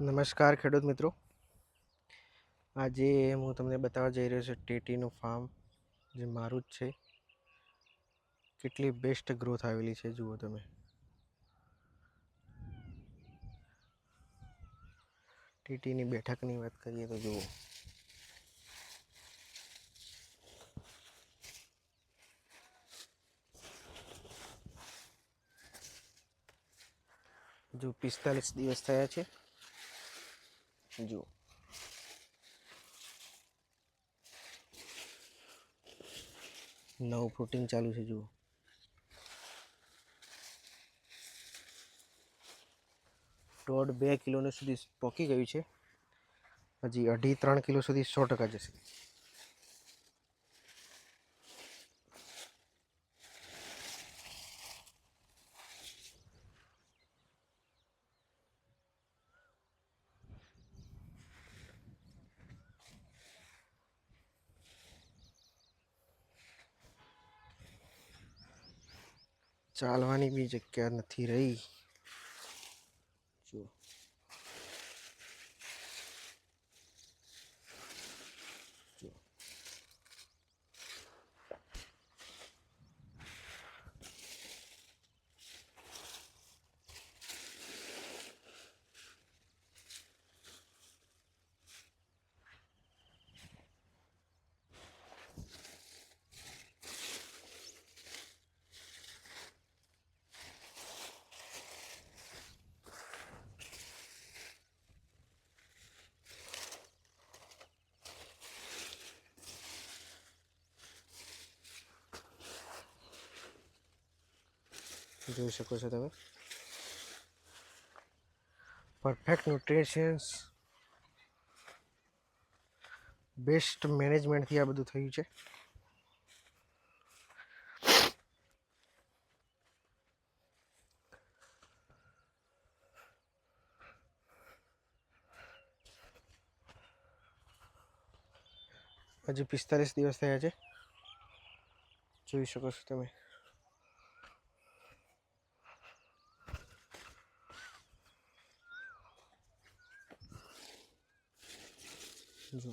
નમસ્કાર ખેડૂત મિત્રો, આજે હું તમને બતાવવા જઈ રહ્યો છું ટેટીનું ફાર્મ, જે મારું જ છે. કેટલી બેસ્ટ ગ્રોથ આવેલી છે જુઓ તમે. ટીટીની બેઠકની વાત કરીએ તો જુઓ, જો 45 દિવસ થયા છે. જુઓ નવું ફ્રૂટિંગ ચાલુ છે. જુઓ દોઢ 2 કિલોને સુધી પોકી ગયું છે. હજી 2.5-3 કિલો સુધી 100% જશે. ચાલવાની બી જગ્યા નથી રહી. જુઓ જુઓ જોઈ શકો છો તમે. પરફેક્ટ ન્યુટ્રિશન્સ, બેસ્ટ મેનેજમેન્ટથી આ બધું થયું છે. હજી 45 દિવસ થયા છે. જોઈ શકો છો તમે. જો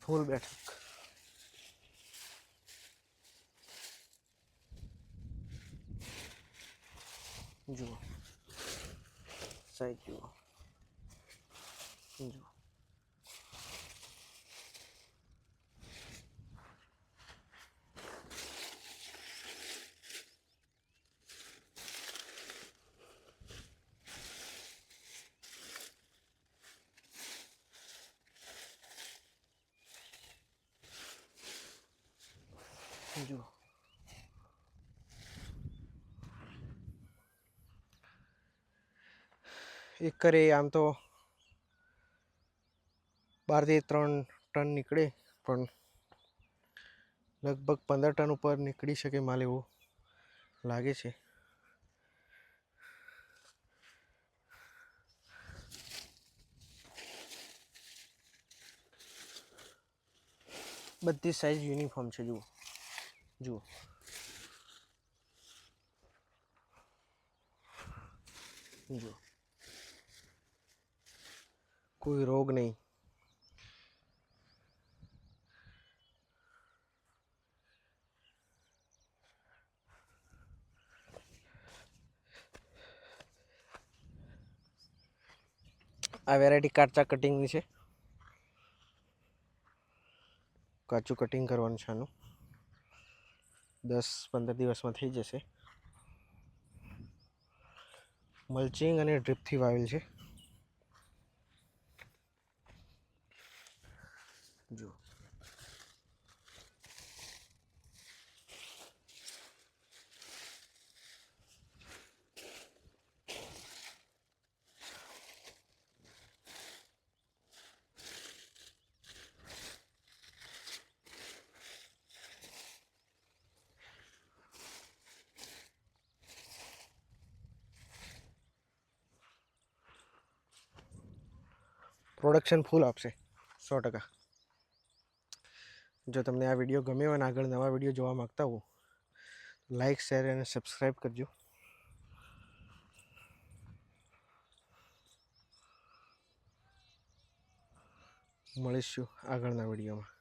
ફૂલ બેઠક. જુઓ સાઈડ જુઓ. જુઓ જુઓ એકરે આમ તો 12 થી 13 ટન નીકળે, પણ લગભગ 15 ટન ઉપર નીકળી શકે માલ એવું લાગે છે. બધી સાઈઝ યુનિફોર્મ છે. જુઓ જુઓ જુઓ કોઈ રોગ નહીં. આ વેરાયટી કાચા કટિંગની છે. કાચું કટિંગ કરવાનું છે આનું. 10-15 દિવસમાં થઈ જશે. મલ્ચિંગ અને ડ્રીપથી વાવેલ છે. જુઓ પ્રોડક્શન ફૂલ આપશે 100%. જો તમને આ વિડીયો ગમ્યો અને આગળ નવા વિડીયો જોવા માંગતા હો, લાઈક, શેર અને સબસ્ક્રાઈબ કરજો. મળીશું આગળના વિડીયોમાં.